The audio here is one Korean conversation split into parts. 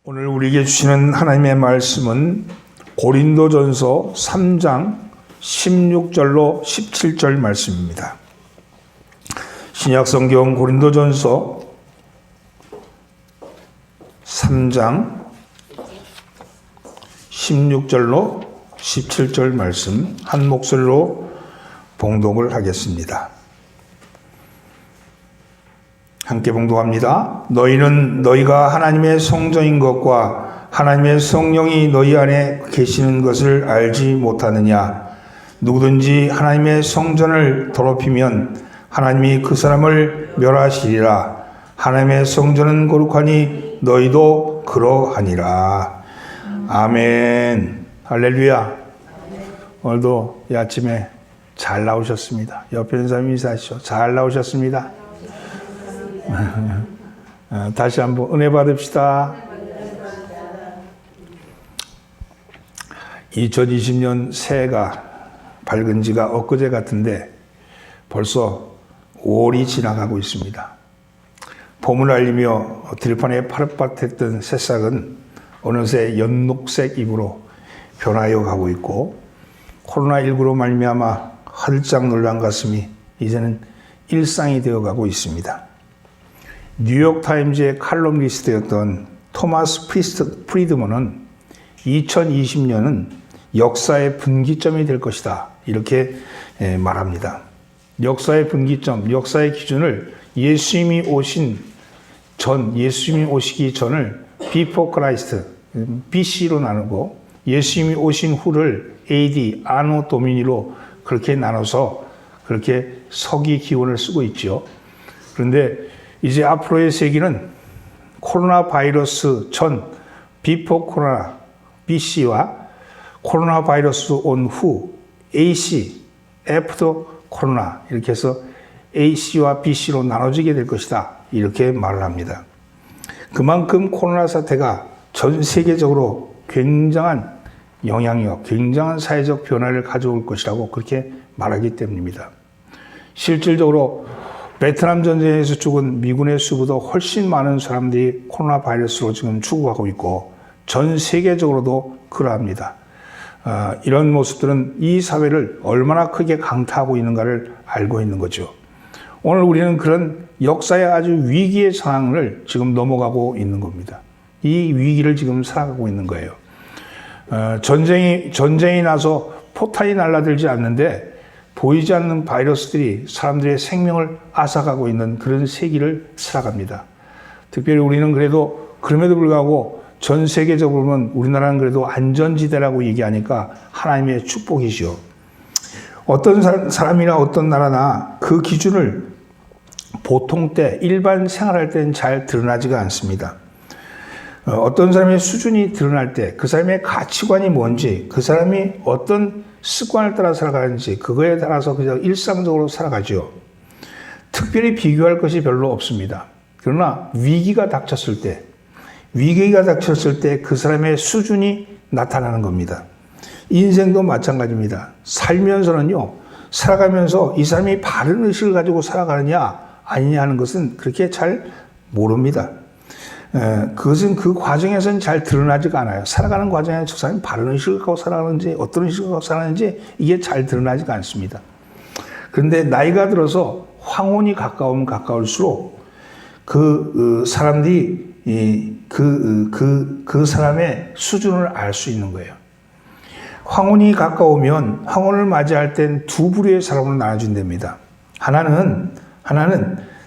오늘 우리에게 주시는 하나님의 말씀은 고린도전서 3장 16절로 17절 말씀입니다. 신약성경 고린도전서 3장 16절로 17절 말씀 한 목소리로 봉독을 하겠습니다. 함께 봉독합니다. 너희는 너희가 하나님의 성전인 것과 하나님의 성령이 너희 안에 계시는 것을 알지 못하느냐? 누구든지 하나님의 성전을 더럽히면 하나님이 그 사람을 멸하시리라. 하나님의 성전은 거룩하니 너희도 그러하니라. 아멘. 할렐루야. 오늘도 이 아침에 잘 나오셨습니다. 옆에 있는 사람 인사하시죠. 잘 나오셨습니다. 다시 한번 은혜 받읍시다. 2020년 새해가 밝은 지가 엊그제 같은데 벌써 5월이 지나가고 있습니다. 봄을 알리며 들판에 파릇파릇했던 새싹은 어느새 연녹색 잎으로 변하여 가고 있고, 코로나19로 말미암아 활짝 놀란 가슴이 이제는 일상이 되어가고 있습니다. 뉴욕타임즈의 칼럼니스트였던 토마스 프리드먼은 2020년은 역사의 분기점이 될 것이다, 이렇게 말합니다. 역사의 분기점, 역사의 기준을 예수님이 오시기 전을 Before Christ, BC로 나누고, 예수님이 오신 후를 AD, 아노 도미니로 그렇게 나눠서 그렇게 서기 기원을 쓰고 있죠. 그런데 이제 앞으로의 세기는 코로나 바이러스 전 비포 코로나 BC와 코로나 바이러스 온 후 AC 애프터 코로나, 이렇게 해서 AC와 BC로 나눠지게 될 것이다, 이렇게 말을 합니다. 그만큼 코로나 사태가 전 세계적으로 굉장한 영향력, 굉장한 사회적 변화를 가져올 것이라고 그렇게 말하기 때문입니다. 실질적으로 베트남 전쟁에서 죽은 미군의 수보다 훨씬 많은 사람들이 코로나 바이러스로 지금 죽어가고 있고, 전 세계적으로도 그러합니다. 이런 모습들은 이 사회를 얼마나 크게 강타하고 있는가를 알고 있는 거죠. 오늘 우리는 그런 역사의 아주 위기의 상황을 지금 넘어가고 있는 겁니다. 이 위기를 지금 살아가고 있는 거예요. 전쟁이 나서 포탄이 날아들지 않는데 보이지 않는 바이러스들이 사람들의 생명을 앗아가고 있는 그런 세기를 살아갑니다. 특별히 우리는 그럼에도 불구하고 전 세계적으로 보면 우리나라는 그래도 안전지대라고 얘기하니까 하나님의 축복이죠. 어떤 사람이나 어떤 나라나 그 기준을 보통 때, 일반 생활할 때는 잘 드러나지가 않습니다. 어떤 사람의 수준이 드러날 때 그 사람의 가치관이 뭔지, 그 사람이 어떤 습관을 따라 살아가는지, 그거에 따라서 그냥 일상적으로 살아가죠. 특별히 비교할 것이 별로 없습니다. 그러나 위기가 닥쳤을 때 그 사람의 수준이 나타나는 겁니다. 인생도 마찬가지입니다. 살아가면서 이 사람이 바른 의식을 가지고 살아가느냐 아니냐 하는 것은 그렇게 잘 모릅니다. 그것은 그 과정에서는 잘 드러나지가 않아요. 살아가는 과정에 저 사람이 바른 의식을 갖고 살아가는지 어떤 의식을 갖고 살아가는지 이게 잘 드러나지가 않습니다. 그런데 나이가 들어서 황혼이 가까우면 가까울수록 그 사람들이 그 사람의 수준을 알 수 있는 거예요. 황혼이 가까우면 황혼을 맞이할 땐 두 부류의 사람으로 나눠진답니다. 하나는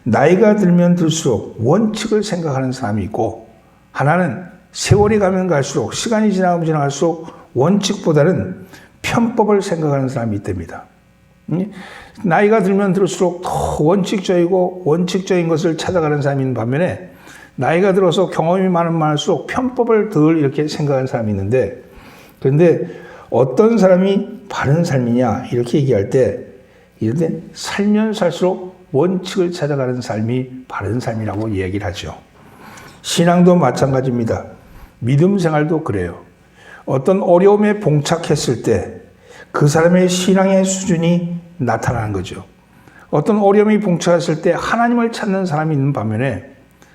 나이가 들면 들수록 원칙을 생각하는 사람이 있고, 하나는 세월이 가면 갈수록, 시간이 지나면 지나갈수록 원칙보다는 편법을 생각하는 사람이 있답니다. 나이가 들면 들수록 더 원칙적이고 원칙적인 것을 찾아가는 사람이 있는 반면에, 나이가 들어서 경험이 많을수록 편법을 덜 이렇게 생각하는 사람이 있는데, 그런데 어떤 사람이 바른 삶이냐 이렇게 얘기할 때 이런데 살면 살수록 원칙을 찾아가는 삶이 바른 삶이라고 이야기를 하죠. 신앙도 마찬가지입니다. 믿음 생활도 그래요. 어떤 어려움에 봉착했을 때 그 사람의 신앙의 수준이 나타나는 거죠. 어떤 어려움이 봉착했을 때 하나님을 찾는 사람이 있는 반면에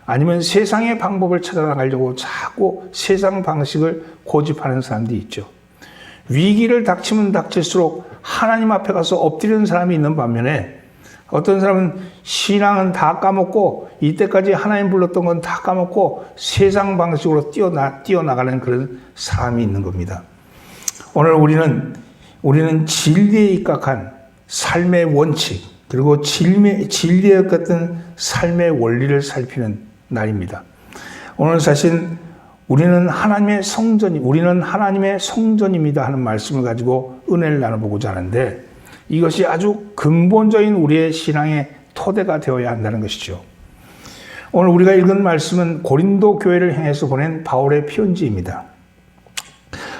아니면 세상의 방법을 찾아나가려고 자꾸 세상 방식을 고집하는 사람들이 있죠. 위기를 닥치면 닥칠수록 하나님 앞에 가서 엎드리는 사람이 있는 반면에 어떤 사람은 신앙은 다 까먹고 이때까지 하나님 불렀던 건 다 까먹고 세상 방식으로 뛰어나가는 그런 사람이 있는 겁니다. 오늘 우리는 진리에 입각한 삶의 원칙 그리고 진리에 같은 삶의 원리를 살피는 날입니다. 오늘 사실 우리는 하나님의 성전입니다 하는 말씀을 가지고 은혜를 나눠보고자 하는데 이것이 아주 근본적인 우리의 신앙의 토대가 되어야 한다는 것이죠. 오늘 우리가 읽은 말씀은 고린도 교회를 향해서 보낸 바울의 편지입니다.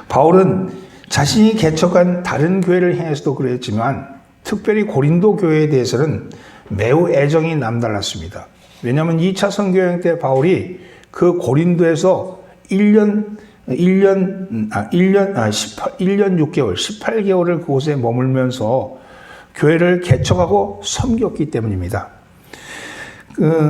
바울은 자신이 개척한 다른 교회를 향해서도 그랬지만 특별히 고린도 교회에 대해서는 매우 애정이 남달랐습니다. 왜냐하면 2차 선교여행 때 바울이 그 고린도에서 1년 6개월, 18개월을 그곳에 머물면서 교회를 개척하고 섬겼기 때문입니다.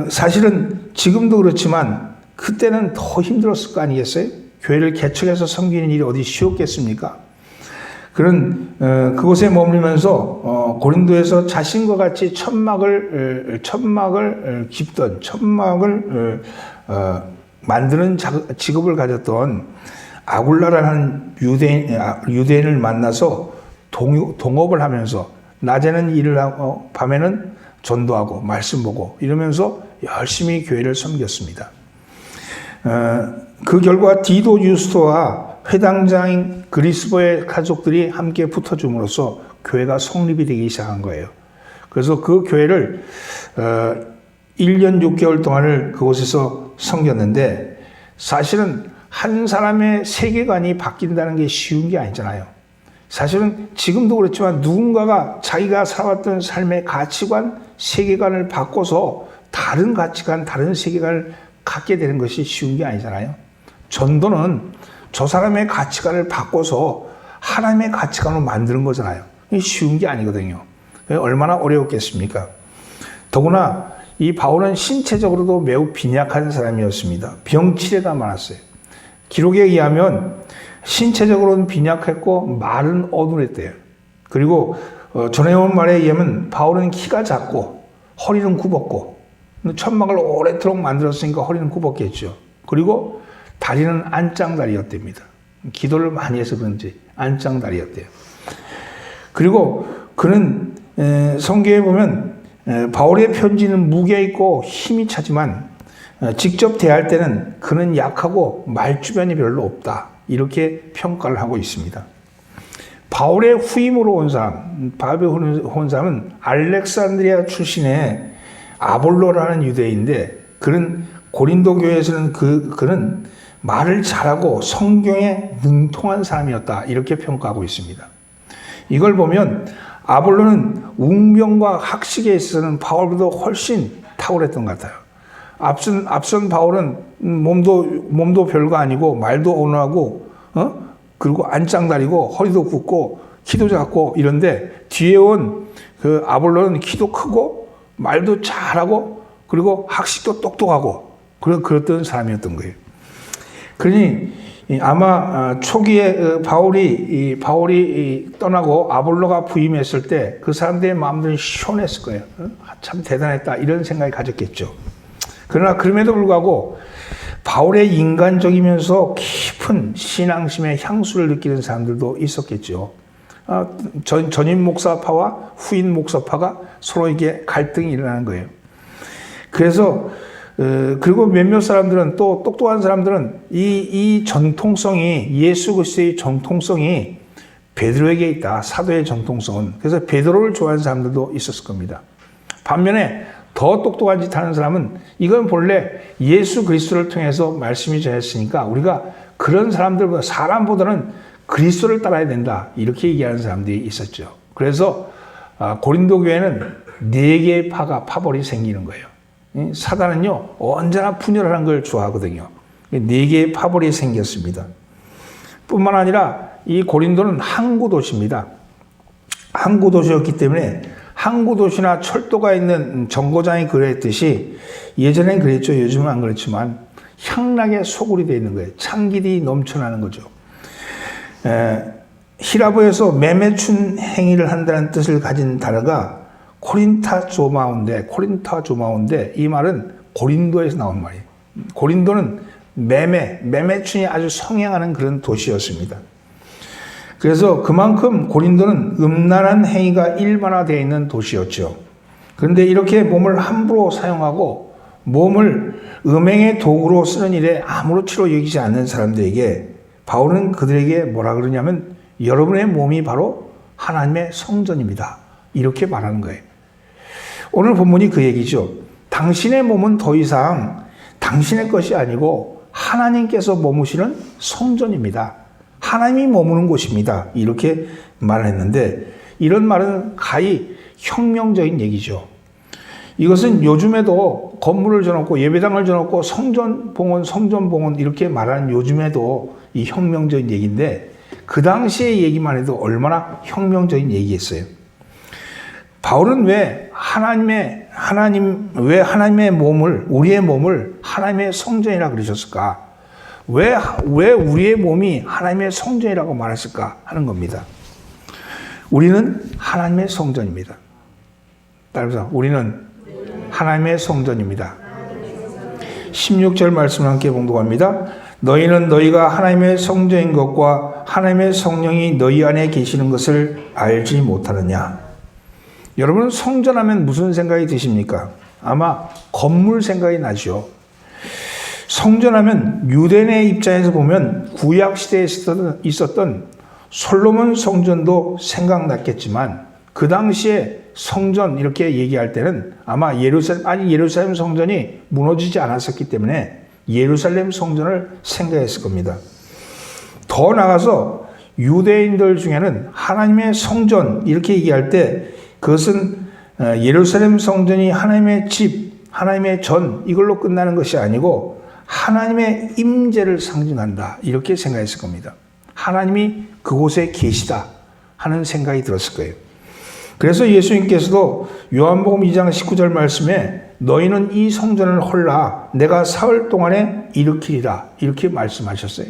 사실은 지금도 그렇지만 그때는 더 힘들었을 거 아니겠어요? 교회를 개척해서 섬기는 일이 어디 쉬웠겠습니까? 그곳에 머물면서 고린도에서 자신과 같이 천막을 깁던 천막을 만드는 직업을 가졌던 아굴라라는 유대인을 만나서 동업을 하면서 낮에는 일을 하고 밤에는 전도하고 말씀 보고 이러면서 열심히 교회를 섬겼습니다. 그 결과 디도 유스토와 회당장인 그리스보의 가족들이 함께 붙어줌으로써 교회가 성립이 되기 시작한 거예요. 그래서 그 교회를 1년 6개월 동안을 그곳에서 섬겼는데 사실은 한 사람의 세계관이 바뀐다는 게 쉬운 게 아니잖아요. 사실은 지금도 그렇지만 누군가가 자기가 살아왔던 삶의 가치관, 세계관을 바꿔서 다른 가치관, 다른 세계관을 갖게 되는 것이 쉬운 게 아니잖아요. 전도는 저 사람의 가치관을 바꿔서 하나님의 가치관으로 만드는 거잖아요. 이게 쉬운 게 아니거든요. 얼마나 어려웠겠습니까? 더구나 이 바울은 신체적으로도 매우 빈약한 사람이었습니다. 병치레가 많았어요. 기록에 의하면 신체적으로는 빈약했고 말은 어눌했대요. 그리고 전해온 말에 의하면 바울은 키가 작고 허리는 굽었고 천막을 오래도록 만들었으니까 허리는 굽었겠죠. 그리고 다리는 안짱다리였답니다. 기도를 많이 해서 그런지 안짱다리였대요. 그리고 그는 성경에 보면 바울의 편지는 무게 있고 힘이 차지만 직접 대할 때는 그는 약하고 말주변이 별로 없다. 이렇게 평가를 하고 있습니다. 바울의 후임으로 온 사람은 알렉산드리아 출신의 아볼로라는 유대인인데 그는 고린도 교회에서는 그는 말을 잘하고 성경에 능통한 사람이었다. 이렇게 평가하고 있습니다. 이걸 보면 아볼로는 웅변과 학식에 있어서는 바울보다 훨씬 탁월했던 것 같아요. 앞선 바울은 몸도 별거 아니고 말도 어눌하고 그리고 안짱다리고 허리도 굽고 키도 작고 이런데 뒤에 온 그 아볼로는 키도 크고 말도 잘하고 그리고 학식도 똑똑하고 그랬던 사람이었던 거예요. 그러니 아마 초기에 바울이 떠나고 아볼로가 부임했을 때 그 사람들의 마음들은 시원했을 거예요. 참 대단했다 이런 생각이 가졌겠죠. 그러나 그럼에도 불구하고 바울의 인간적이면서 깊은 신앙심의 향수를 느끼는 사람들도 있었겠죠. 전임 목사파와 후임 목사파가 서로에게 갈등이 일어나는 거예요. 그래서 그리고 몇몇 사람들은 또 똑똑한 사람들은 이 정통성이 예수 그리스도의 정통성이 베드로에게 있다. 사도의 정통성은. 그래서 베드로를 좋아하는 사람들도 있었을 겁니다. 반면에 더 똑똑한 짓 하는 사람은 이건 본래 예수 그리스도를 통해서 말씀이 전했으니까 우리가 그런 사람보다는 그리스도를 따라야 된다. 이렇게 얘기하는 사람들이 있었죠. 그래서 고린도 교회는 4개의 파벌이 생기는 거예요. 사단은요, 언제나 분열하는 걸 좋아하거든요. 4개의 파벌이 생겼습니다. 뿐만 아니라 이 고린도는 항구 도시입니다. 항구 도시였기 때문에 항구 도시나 철도가 있는 정거장이 그랬듯이 예전엔 그랬죠. 요즘은 안 그렇지만 향락의 소굴이 되어 있는 거예요. 창길이 넘쳐나는 거죠. 히라보에서 매매춘 행위를 한다는 뜻을 가진 단어가 코린타 조마온데 이 말은 고린도에서 나온 말이에요. 고린도는 매매춘이 아주 성행하는 그런 도시였습니다. 그래서 그만큼 고린도는 음란한 행위가 일반화되어 있는 도시였죠. 그런데 이렇게 몸을 함부로 사용하고 몸을 음행의 도구로 쓰는 일에 아무렇지도 여기지 않는 사람들에게 바울은 그들에게 뭐라 그러냐면 여러분의 몸이 바로 하나님의 성전입니다. 이렇게 말하는 거예요. 오늘 본문이 그 얘기죠. 당신의 몸은 더 이상 당신의 것이 아니고 하나님께서 머무시는 성전입니다. 하나님이 머무는 곳입니다. 이렇게 말했는데 이런 말은 가히 혁명적인 얘기죠. 이것은 요즘에도 건물을 져놓고 예배당을 져놓고 성전봉헌 이렇게 말하는 요즘에도 이 혁명적인 얘기인데 그 당시의 얘기만 해도 얼마나 혁명적인 얘기였어요. 바울은 왜 하나님의 몸을, 우리의 몸을 하나님의 성전이라 그러셨을까? 왜 우리의 몸이 하나님의 성전이라고 말했을까 하는 겁니다. 우리는 하나님의 성전입니다. 따라서 우리는 하나님의 성전입니다. 16절 말씀을 함께 봉독합니다. 너희는 너희가 하나님의 성전인 것과 하나님의 성령이 너희 안에 계시는 것을 알지 못하느냐. 여러분 성전하면 무슨 생각이 드십니까? 아마 건물 생각이 나죠. 성전하면 유대인의 입장에서 보면 구약시대에 있었던 솔로몬 성전도 생각났겠지만 그 당시에 성전 이렇게 얘기할 때는 아마 예루살렘 성전이 무너지지 않았었기 때문에 예루살렘 성전을 생각했을 겁니다. 더 나아가서 유대인들 중에는 하나님의 성전 이렇게 얘기할 때 그것은 예루살렘 성전이 하나님의 집, 하나님의 전 이걸로 끝나는 것이 아니고 하나님의 임재를 상징한다 이렇게 생각했을 겁니다. 하나님이 그곳에 계시다 하는 생각이 들었을 거예요. 그래서 예수님께서도 요한복음 2장 19절 말씀에 너희는 이 성전을 헐라 내가 사흘 동안에 일으키리라 이렇게 말씀하셨어요.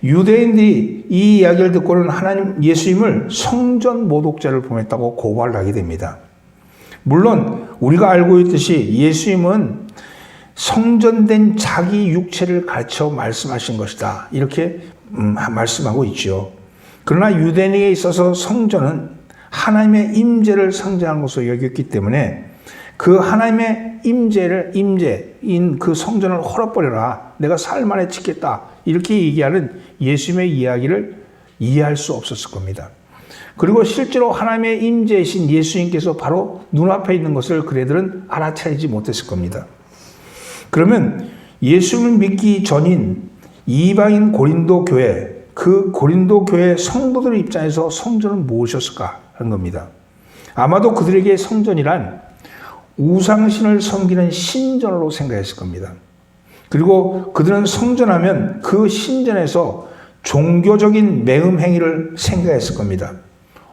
유대인들이 이 이야기를 듣고는 예수님을 성전 모독죄를 범했다고 고발을 하게 됩니다. 물론 우리가 알고 있듯이 예수님은 성전된 자기 육체를 가르쳐 말씀하신 것이다 이렇게 말씀하고 있죠. 그러나 유대인에게 있어서 성전은 하나님의 임재를 상징하는 것으로 여겼기 때문에 그 하나님의 임재인 그 성전을 헐어버려라 내가 사흘 만에 짓겠다 이렇게 얘기하는 예수님의 이야기를 이해할 수 없었을 겁니다. 그리고 실제로 하나님의 임재이신 예수님께서 바로 눈앞에 있는 것을 그들은 알아차리지 못했을 겁니다. 그러면 예수를 믿기 전인 이방인 고린도 교회, 그 고린도 교회 성도들 입장에서 성전은 무엇이었을까 하는 겁니다. 아마도 그들에게 성전이란 우상신을 섬기는 신전으로 생각했을 겁니다. 그리고 그들은 성전하면 그 신전에서 종교적인 매음 행위를 생각했을 겁니다.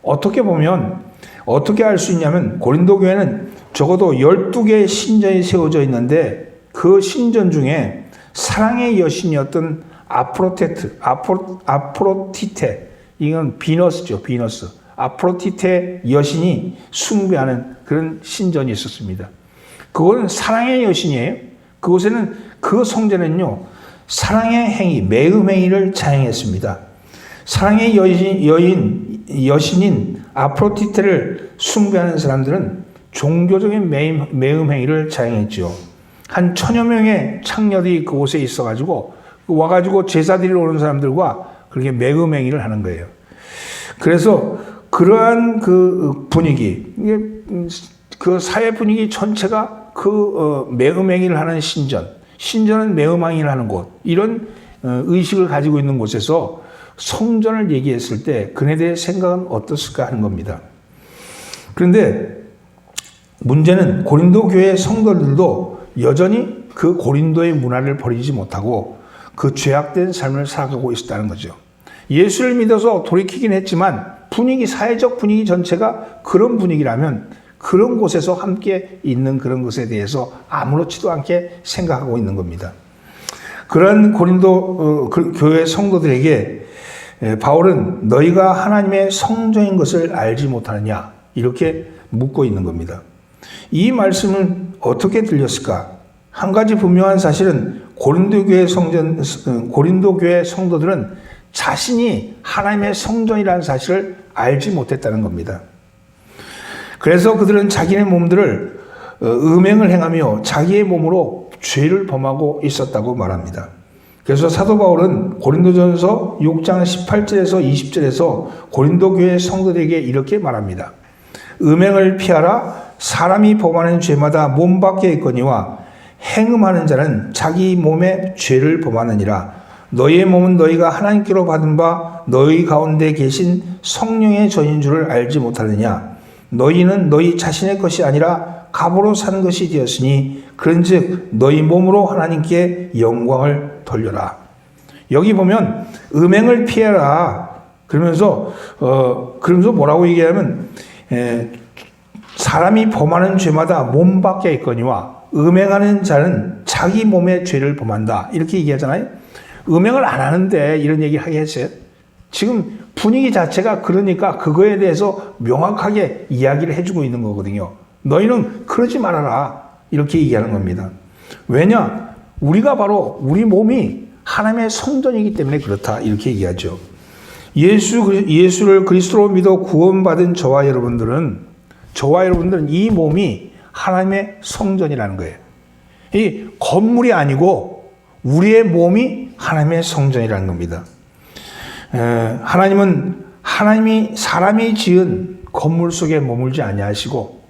어떻게 보면 어떻게 알 수 있냐면 고린도 교회는 적어도 12개의 신전이 세워져 있는데 그 신전 중에 사랑의 여신이었던 아프로디테 이건 비너스죠. 비너스. 아프로디테 여신이 숭배하는 그런 신전이 있었습니다. 그건 사랑의 여신이에요. 그곳에는 그 성전은요 사랑의 행위, 매음 행위를 자행했습니다. 사랑의 여신인 아프로디테를 숭배하는 사람들은 종교적인 매음 행위를 자행했죠. 한 1000여 명의 창녀들이 그곳에 있어가지고 와가지고 제사 드리러 오는 사람들과 그렇게 매음 행위를 하는 거예요. 그래서 그러한 그 분위기, 그 사회 분위기 전체가 그 매음 행위를 하는 신전은 매음 행위를 하는 곳, 이런 의식을 가지고 있는 곳에서 성전을 얘기했을 때 그네들의 생각은 어떻을까 하는 겁니다. 그런데 문제는 고린도 교회 성도들도 여전히 그 고린도의 문화를 버리지 못하고 그 죄악된 삶을 살아가고 있었다는 거죠. 예수를 믿어서 돌이키긴 했지만 사회적 분위기 전체가 그런 분위기라면 그런 곳에서 함께 있는 그런 것에 대해서 아무렇지도 않게 생각하고 있는 겁니다. 그런 고린도 교회 성도들에게 바울은 너희가 하나님의 성전인 것을 알지 못하느냐 이렇게 묻고 있는 겁니다. 이 말씀은 어떻게 들렸을까? 한 가지 분명한 사실은 고린도 교회 성도들은 자신이 하나님의 성전이라는 사실을 알지 못했다는 겁니다. 그래서 그들은 자기네 몸들을 음행을 행하며 자기의 몸으로 죄를 범하고 있었다고 말합니다. 그래서 사도 바울은 고린도전서 6장 18절에서 20절에서 고린도 교회 성도들에게 이렇게 말합니다. 음행을 피하라. 사람이 범하는 죄마다 몸 밖에 있거니와 행음하는 자는 자기 몸에 죄를 범하느니라. 너희의 몸은 너희가 하나님께로 받은 바 너희 가운데 계신 성령의 전인 줄을 알지 못하느냐. 너희는 너희 자신의 것이 아니라 값으로 산 것이 되었으니 그런즉 너희 몸으로 하나님께 영광을 돌려라. 여기 보면 음행을 피해라. 그러면서 뭐라고 얘기하면 사람이 범하는 죄마다 몸 밖에 있거니와 음행하는 자는 자기 몸의 죄를 범한다. 이렇게 얘기하잖아요. 음행을 안 하는데 이런 얘기 하게 했어요. 지금 분위기 자체가 그러니까 그거에 대해서 명확하게 이야기를 해주고 있는 거거든요. 너희는 그러지 말아라. 이렇게 얘기하는 겁니다. 왜냐? 우리가 바로 우리 몸이 하나님의 성전이기 때문에 그렇다. 이렇게 얘기하죠. 예수를 그리스도로 믿어 구원받은 저와 여러분들은 이 몸이 하나님의 성전이라는 거예요. 이 건물이 아니고 우리의 몸이 하나님의 성전이라는 겁니다. 하나님은 사람이 지은 건물 속에 머물지 아니하시고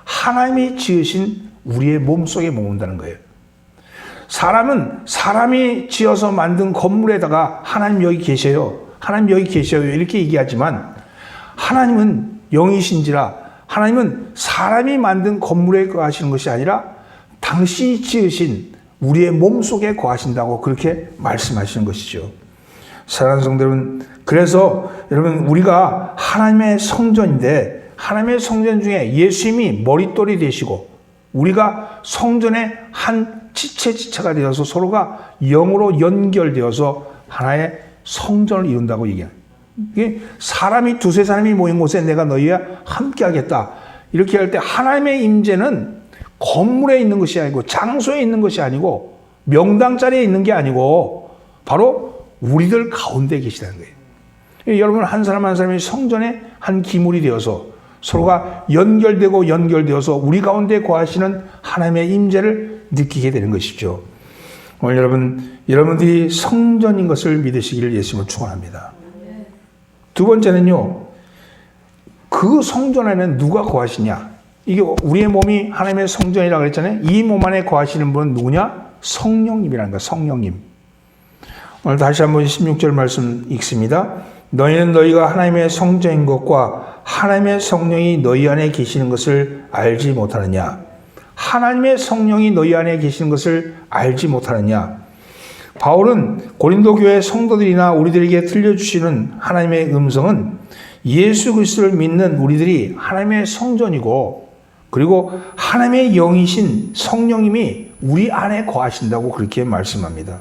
하나님이 지으신 우리의 몸 속에 머문다는 거예요. 사람은 사람이 지어서 만든 건물에다가 하나님 여기 계셔요. 이렇게 얘기하지만 하나님은 영이신지라 하나님은 사람이 만든 건물에 거하시는 것이 아니라 당신이 지으신 우리의 몸 속에 거하신다고 그렇게 말씀하시는 것이죠. 사랑하는 성도 여러분, 그래서 여러분 우리가 하나님의 성전인데 하나님의 성전 중에 예수님이 머릿돌이 되시고 우리가 성전의 한 지체가 되어서 서로가 영으로 연결되어서 하나의 성전을 이룬다고 얘기합니다. 이게 사람이 두세 사람이 모인 곳에 내가 너희와 함께 하겠다. 이렇게 할 때 하나님의 임재는 건물에 있는 것이 아니고 장소에 있는 것이 아니고 명당 자리에 있는 게 아니고 바로 우리들 가운데 계시다는 거예요. 여러분 한 사람 한 사람이 성전의 한 기물이 되어서 서로가 연결되어서 우리 가운데 거하시는 하나님의 임재를 느끼게 되는 것이죠. 오늘 여러분들이 성전인 것을 믿으시기를 예수님을 축원합니다. 두 번째는요. 그 성전 안에는 누가 거하시냐? 이게 우리의 몸이 하나님의 성전이라고 그랬잖아요. 이 몸 안에 거하시는 분은 누구냐? 성령님이라는 거야. 성령님. 오늘 다시 한번 16절 말씀 읽습니다. 너희는 너희가 하나님의 성전인 것과 하나님의 성령이 너희 안에 계시는 것을 알지 못하느냐? 하나님의 성령이 너희 안에 계시는 것을 알지 못하느냐? 바울은 고린도 교회 성도들이나 우리들에게 들려주시는 하나님의 음성은 예수 그리스도를 믿는 우리들이 하나님의 성전이고 그리고 하나님의 영이신 성령님이 우리 안에 거하신다고 그렇게 말씀합니다.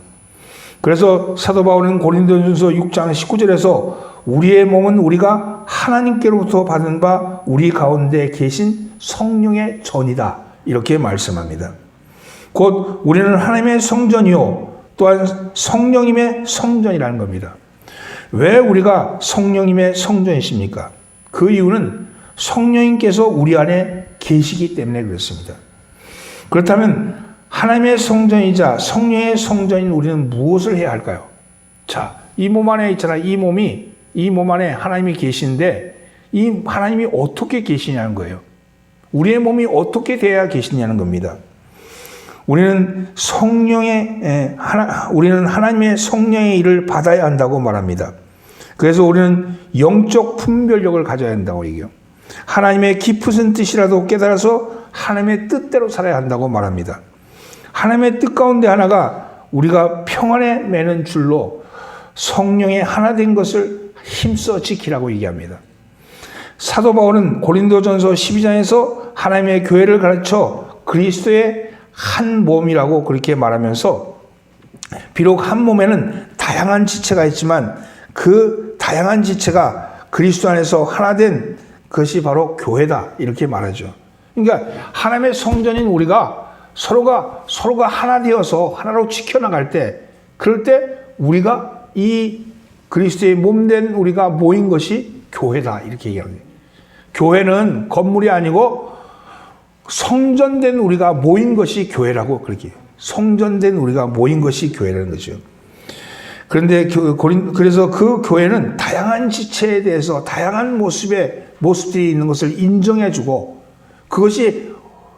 그래서 사도 바울은 고린도전서 6장 19절에서 우리의 몸은 우리가 하나님께로부터 받은 바 우리 가운데 계신 성령의 전이다. 이렇게 말씀합니다. 곧 우리는 하나님의 성전이요 또한 성령님의 성전이라는 겁니다. 왜 우리가 성령님의 성전이십니까? 그 이유는 성령님께서 우리 안에 계시기 때문에 그렇습니다. 그렇다면 하나님의 성전이자 성령의 성전인 우리는 무엇을 해야 할까요? 자, 이 몸 안에 있잖아요. 이 몸 안에 하나님이 계신데 이 하나님이 어떻게 계시냐는 거예요. 우리의 몸이 어떻게 돼야 계시냐는 겁니다. 우리는 하나님의 성령의 일을 받아야 한다고 말합니다. 그래서 우리는 영적 분별력을 가져야 한다고 얘기해요. 하나님의 깊으신 뜻이라도 깨달아서 하나님의 뜻대로 살아야 한다고 말합니다. 하나님의 뜻 가운데 하나가 우리가 평안에 매는 줄로 성령의 하나 된 것을 힘써 지키라고 얘기합니다. 사도 바울은 고린도전서 12장에서 하나님의 교회를 가르쳐 그리스도의 한 몸이라고 그렇게 말하면서 비록 한 몸에는 다양한 지체가 있지만 그 다양한 지체가 그리스도 안에서 하나 된 것이 바로 교회다 이렇게 말하죠. 그러니까 하나님의 성전인 우리가 서로가 하나 되어서 하나로 지켜나갈 때, 그럴 때 우리가 이 그리스도의 몸된 우리가 모인 것이 교회다 이렇게 얘기합니다. 교회는 건물이 아니고 성전된 우리가 모인 것이 교회라고 그렇게 해요. 성전된 우리가 모인 것이 교회라는 거죠. 그런데 그래서 그 교회는 다양한 지체에 대해서 다양한 모습들이 있는 것을 인정해주고, 그것이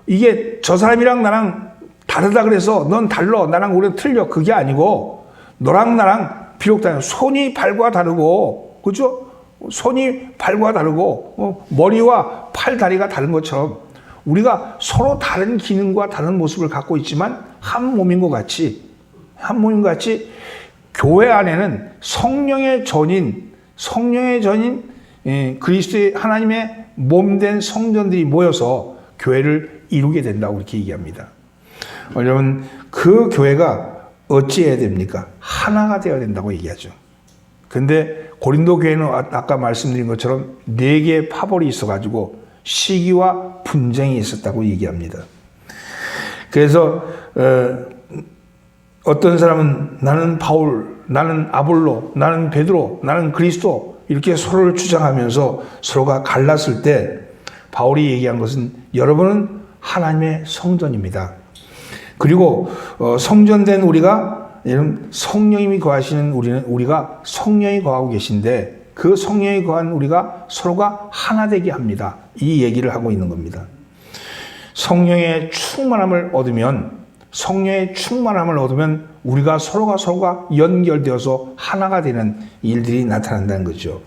이게 저 사람이랑 나랑 다르다 그래서 넌 달라 나랑 우리는 틀려 그게 아니고, 너랑 나랑 비록 다른 손이 발과 다르고, 그죠? 손이 발과 다르고 머리와 팔 다리가 다른 것처럼 우리가 서로 다른 기능과 다른 모습을 갖고 있지만 한 몸인 것 같이 교회 안에는 성령의 전인 그리스도의 하나님의 몸된 성전들이 모여서 교회를 이루게 된다고 이렇게 얘기합니다. 여러분, 그 교회가 어찌해야 됩니까? 하나가 되어야 된다고 얘기하죠. 근데 고린도 교회는 아까 말씀드린 것처럼 4개의 파벌이 있어가지고 시기와 분쟁이 있었다고 얘기합니다. 그래서 어떤 사람은 나는 바울, 나는 아볼로, 나는 베드로, 나는 그리스도 이렇게 서로를 주장하면서 서로가 갈랐을 때 바울이 얘기한 것은 여러분은 하나님의 성전입니다. 그리고 성전된 우리가 성령님이 거하시는 우리가 성령이 거하고 계신데 그 성령이 거한 우리가 서로가 하나 되게 합니다. 이 얘기를 하고 있는 겁니다. 성령의 충만함을 얻으면 우리가 서로가 연결되어서 하나가 되는 일들이 나타난다는 거죠.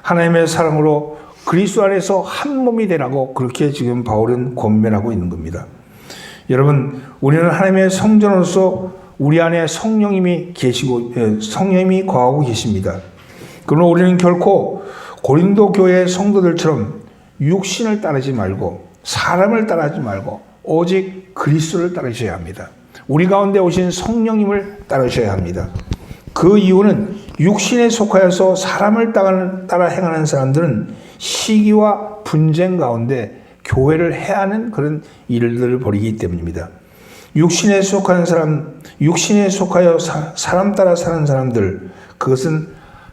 하나님의 사랑으로 그리스도 안에서 한 몸이 되라고 그렇게 지금 바울은 권면하고 있는 겁니다. 여러분, 우리는 하나님의 성전으로서 우리 안에 성령님이 거하고 계십니다. 그러나 우리는 결코 고린도 교회 성도들처럼 육신을 따르지 말고 사람을 따르지 말고 오직 그리스도를 따르셔야 합니다. 우리 가운데 오신 성령님을 따르셔야 합니다. 그 이유는 육신에 속하여서 사람을 따라 행하는 사람들은 시기와 분쟁 가운데 교회를 해하는 그런 일들을 벌이기 때문입니다. 육신에 속하여 사람 따라 사는 사람들, 그것은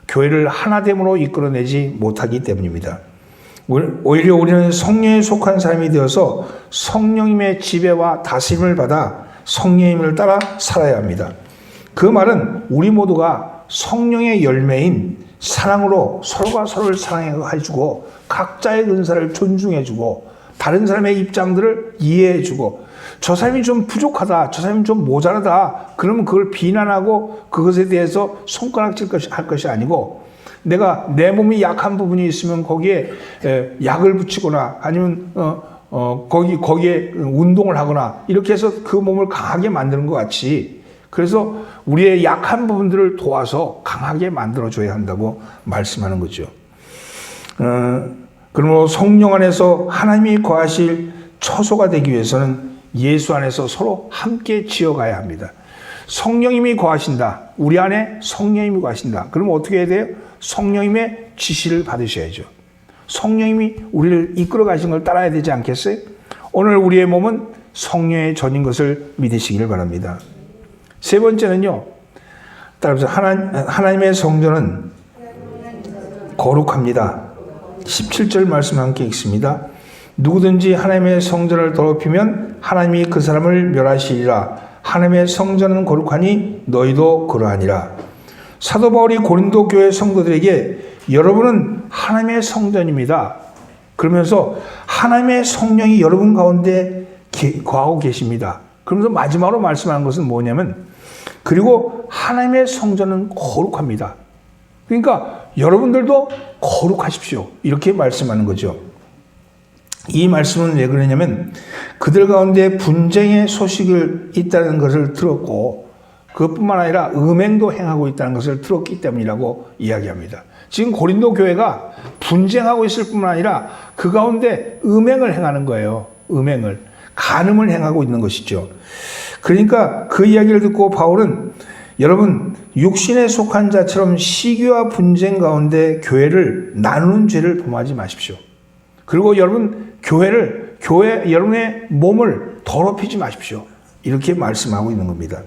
교회를 하나됨으로 이끌어내지 못하기 때문입니다. 오히려 우리는 성령에 속한 사람이 되어서 성령님의 지배와 다스림을 받아 성령님을 따라 살아야 합니다. 그 말은 우리 모두가 성령의 열매인 사랑으로 서로가 서로를 사랑해주고 각자의 은사를 존중해주고 다른 사람의 입장들을 이해해주고, 저 사람이 좀 부족하다, 저 사람이 좀 모자라다, 그러면 그걸 비난하고 그것에 대해서 손가락질 할 것이 아니고, 내가 내 몸이 약한 부분이 있으면 거기에 약을 붙이거나 아니면 거기에 운동을 하거나 이렇게 해서 그 몸을 강하게 만드는 것 같이, 그래서 우리의 약한 부분들을 도와서 강하게 만들어줘야 한다고 말씀하는 거죠. 그러므로 성령 안에서 하나님이 거하실 처소가 되기 위해서는 예수 안에서 서로 함께 지어가야 합니다. 성령님이 거하신다. 우리 안에 성령님이 거하신다. 그러면 어떻게 해야 돼요? 성령님의 지시를 받으셔야죠. 성령님이 우리를 이끌어 가신 걸 따라야 되지 않겠어요? 오늘 우리의 몸은 성령의 전인 것을 믿으시기를 바랍니다. 세 번째는요, 따라서 하나님의 성전은 거룩합니다. 17절 말씀 함께 읽습니다. 누구든지 하나님의 성전을 더럽히면 하나님이 그 사람을 멸하시리라. 하나님의 성전은 거룩하니 너희도 그러하니라. 사도 바울이 고린도 교회 성도들에게 여러분은 하나님의 성전입니다. 그러면서 하나님의 성령이 여러분 가운데 거하고 계십니다. 그러면서 마지막으로 말씀하는 것은 뭐냐면, 그리고 하나님의 성전은 거룩합니다. 그러니까 여러분들도 거룩하십시오. 이렇게 말씀하는 거죠. 이 말씀은 왜 그러냐면 그들 가운데 분쟁의 소식을 있다는 것을 들었고 그것뿐만 아니라 음행도 행하고 있다는 것을 들었기 때문이라고 이야기합니다. 지금 고린도 교회가 분쟁하고 있을 뿐만 아니라 그 가운데 음행을 행하는 거예요. 음행을. 간음을 행하고 있는 것이죠. 그러니까 그 이야기를 듣고 바울은 여러분 육신에 속한 자처럼 시기와 분쟁 가운데 교회를 나누는 죄를 범하지 마십시오. 그리고 여러분 여러분의 몸을 더럽히지 마십시오. 이렇게 말씀하고 있는 겁니다.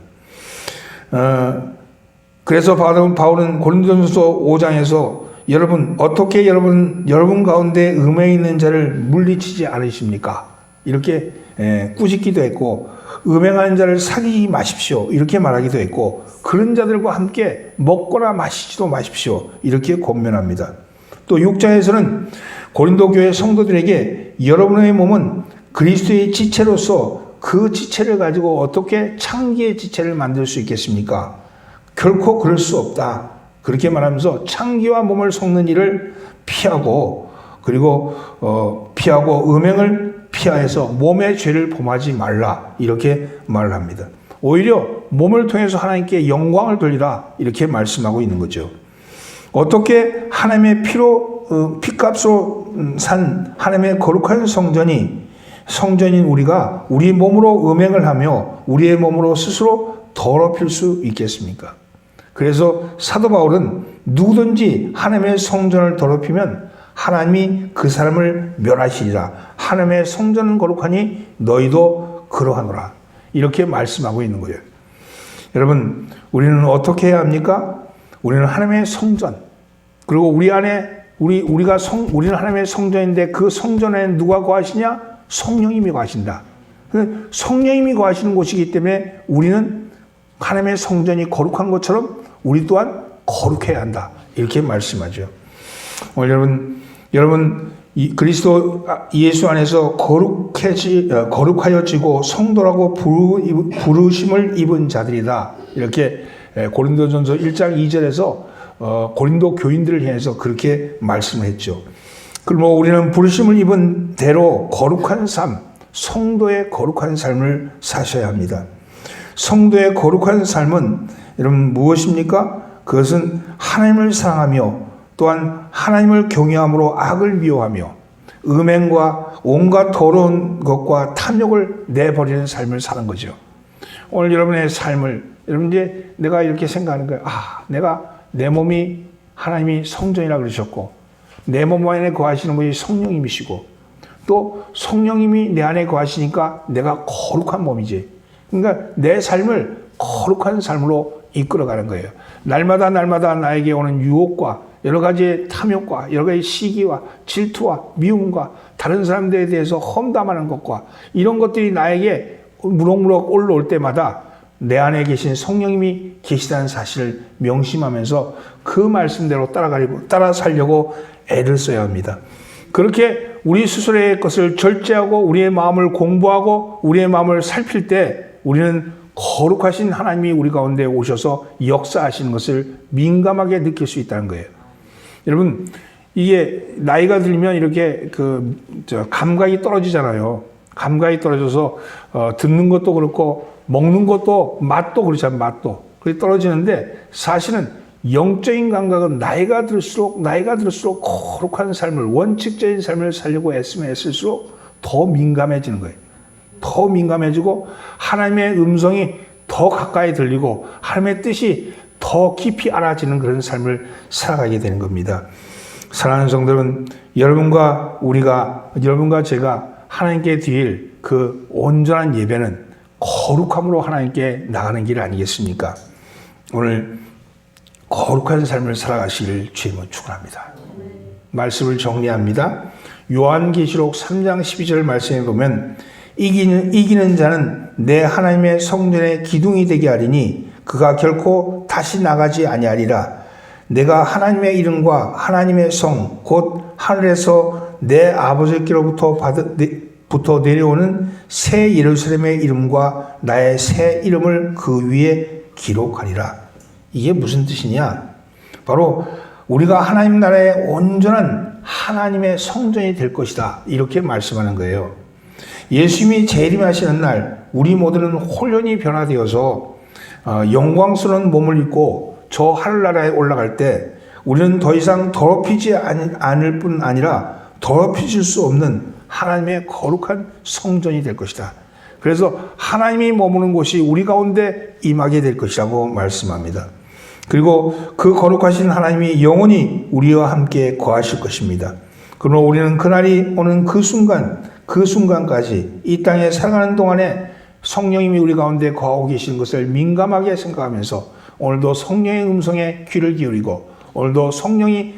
그래서 바울은 고린도전서 5장에서 여러분 어떻게 여러분 가운데 음행에 있는 자를 물리치지 않으십니까? 이렇게 꾸짖기도 했고 음행하는 자를 사귀지 마십시오. 이렇게 말하기도 했고 그런 자들과 함께 먹거나 마시지도 마십시오. 이렇게 권면합니다. 또 6장에서는 고린도 교회 성도들에게 여러분의 몸은 그리스도의 지체로서 그 지체를 가지고 어떻게 창기의 지체를 만들 수 있겠습니까? 결코 그럴 수 없다. 그렇게 말하면서 창기와 몸을 섞는 일을 피하고 그리고 음행을 피하여서 몸의 죄를 범하지 말라. 이렇게 말을 합니다. 오히려 몸을 통해서 하나님께 영광을 돌리라. 이렇게 말씀하고 있는 거죠. 어떻게 하나님의 피값으로 산 하나님의 거룩한 성전인 우리가 우리 몸으로 음행을 하며 우리의 몸으로 스스로 더럽힐 수 있겠습니까? 그래서 사도 바울은 누구든지 하나님의 성전을 더럽히면 하나님이 그 사람을 멸하시리라. 하나님의 성전은 거룩하니 너희도 그러하노라. 이렇게 말씀하고 있는 거예요. 여러분, 우리는 어떻게 해야 합니까? 우리는 하나님의 성전, 그리고 우리는 하나님의 성전인데 그 성전에 누가 거하시냐? 성령님이 거하신다. 성령님이 거하시는 곳이기 때문에 우리는 하나님의 성전이 거룩한 것처럼 우리 또한 거룩해야 한다. 이렇게 말씀하죠. 오늘 여러분 그리스도 예수 안에서 거룩하여지고 성도라고 부르심을 입은 자들이다. 이렇게 고린도전서 1장 2절에서 고린도 교인들을 향해서 그렇게 말씀을 했죠. 그리고 우리는 부르심을 입은 대로 거룩한 삶, 성도의 거룩한 삶을 사셔야 합니다. 성도의 거룩한 삶은 여러분 무엇입니까? 그것은 하나님을 사랑하며 또한 하나님을 경외함으로 악을 미워하며 음행과 온갖 더러운 것과 탐욕을 내버리는 삶을 사는 거죠. 오늘 여러분의 삶을 여러분 이제 내가 이렇게 생각하는 거예요. 내 몸이 하나님이 성전이라 그러셨고 내 몸 안에 거하시는 분이 성령님이시고 또 성령님이 내 안에 거하시니까 내가 거룩한 몸이지. 그러니까 내 삶을 거룩한 삶으로 이끌어가는 거예요. 날마다 나에게 오는 유혹과 여러 가지의 탐욕과 여러 가지 시기와 질투와 미움과 다른 사람들에 대해서 험담하는 것과 이런 것들이 나에게 무럭무럭 올라올 때마다 내 안에 계신 성령님이 계시다는 사실을 명심하면서 그 말씀대로 따라 살려고 애를 써야 합니다. 그렇게 우리 스스로의 것을 절제하고 우리의 마음을 공부하고 우리의 마음을 살필 때 우리는 거룩하신 하나님이 우리 가운데 오셔서 역사하시는 것을 민감하게 느낄 수 있다는 거예요. 여러분, 이게 나이가 들면 이렇게 감각이 떨어지잖아요. 감각이 떨어져서 듣는 것도 그렇고 먹는 것도 맛도 그렇잖아요. 맛도. 그게 떨어지는데 사실은 영적인 감각은 나이가 들수록 거룩한 삶을 원칙적인 삶을 살려고 애쓰면 애쓸수록 더 민감해지는 거예요. 더 민감해지고 하나님의 음성이 더 가까이 들리고 하나님의 뜻이 더 깊이 알아지는 그런 삶을 살아가게 되는 겁니다. 사랑하는 성도는 여러분과 제가 하나님께 드릴 그 온전한 예배는 거룩함으로 하나님께 나가는 길 아니겠습니까? 오늘 거룩한 삶을 살아가시길 주님은 축원합니다. 말씀을 정리합니다. 요한계시록 3장 12절 말씀에 보면 이기는 자는 내 하나님의 성전의 기둥이 되게 하리니 그가 결코 다시 나가지 아니하리라. 내가 하나님의 이름과 하나님의 성 곧 하늘에서 내 아버지께로부터 내려오는 새 예루살렘의 이름과 나의 새 이름을 그 위에 기록하리라. 이게 무슨 뜻이냐? 바로 우리가 하나님 나라의 온전한 하나님의 성전이 될 것이다. 이렇게 말씀하는 거예요. 예수님이 재림하시는 날 우리 모두는 홀연히 변화되어서 영광스러운 몸을 입고 저 하늘나라에 올라갈 때 우리는 더 이상 더럽히지 않을 뿐 아니라 더럽히질 수 없는 하나님의 거룩한 성전이 될 것이다. 그래서 하나님이 머무는 곳이 우리 가운데 임하게 될 것이라고 말씀합니다. 그리고 그 거룩하신 하나님이 영원히 우리와 함께 거하실 것입니다. 그러나 우리는 그날이 오는 그 순간까지 이 땅에 살아가는 동안에 성령님이 우리 가운데 거하고 계시는 것을 민감하게 생각하면서 오늘도 성령의 음성에 귀를 기울이고 오늘도 성령이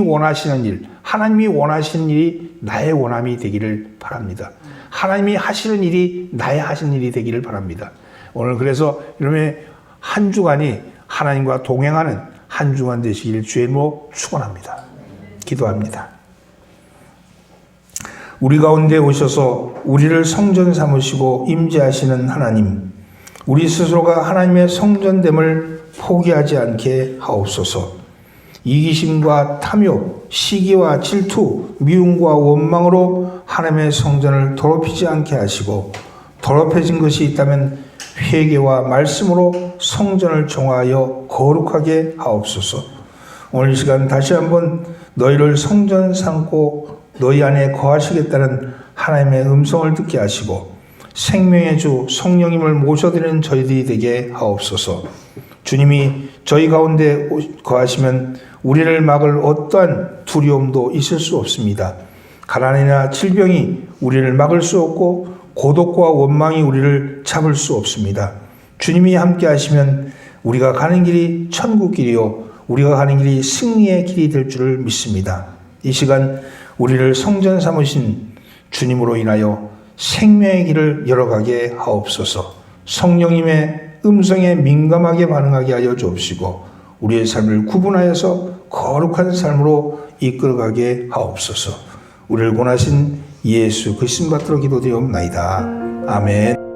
원하시는 일, 하나님이 원하시는 일이 나의 원함이 되기를 바랍니다. 하나님이 하시는 일이 나의 하시는 일이 되기를 바랍니다. 오늘 그래서 여러분의 한 주간이 하나님과 동행하는 한 주간 되시길 주의 이름으로 축원합니다. 기도합니다. 우리 가운데 오셔서 우리를 성전 삼으시고 임재하시는 하나님, 우리 스스로가 하나님의 성전됨을 포기하지 않게 하옵소서. 이기심과 탐욕, 시기와 질투, 미움과 원망으로 하나님의 성전을 더럽히지 않게 하시고 더럽혀진 것이 있다면 회개와 말씀으로 성전을 정하여 거룩하게 하옵소서. 오늘 이 시간 다시 한번 너희를 성전 삼고 너희 안에 거하시겠다는 하나님의 음성을 듣게 하시고 생명의 주 성령님을 모셔드리는 저희들이 되게 하옵소서. 주님이 저희 가운데 거하시면 우리를 막을 어떠한 두려움도 있을 수 없습니다. 가난이나 질병이 우리를 막을 수 없고 고독과 원망이 우리를 잡을 수 없습니다. 주님이 함께 하시면 우리가 가는 길이 천국 길이요 우리가 가는 길이 승리의 길이 될 줄을 믿습니다. 이 시간 우리를 성전 삼으신 주님으로 인하여 생명의 길을 열어가게 하옵소서. 성령님의 음성에 민감하게 반응하게 하여 주옵시고 우리의 삶을 구분하여서 거룩한 삶으로 이끌어가게 하옵소서. 우리를 권하신 예수 그리스도 받들어 기도되옵나이다. 아멘.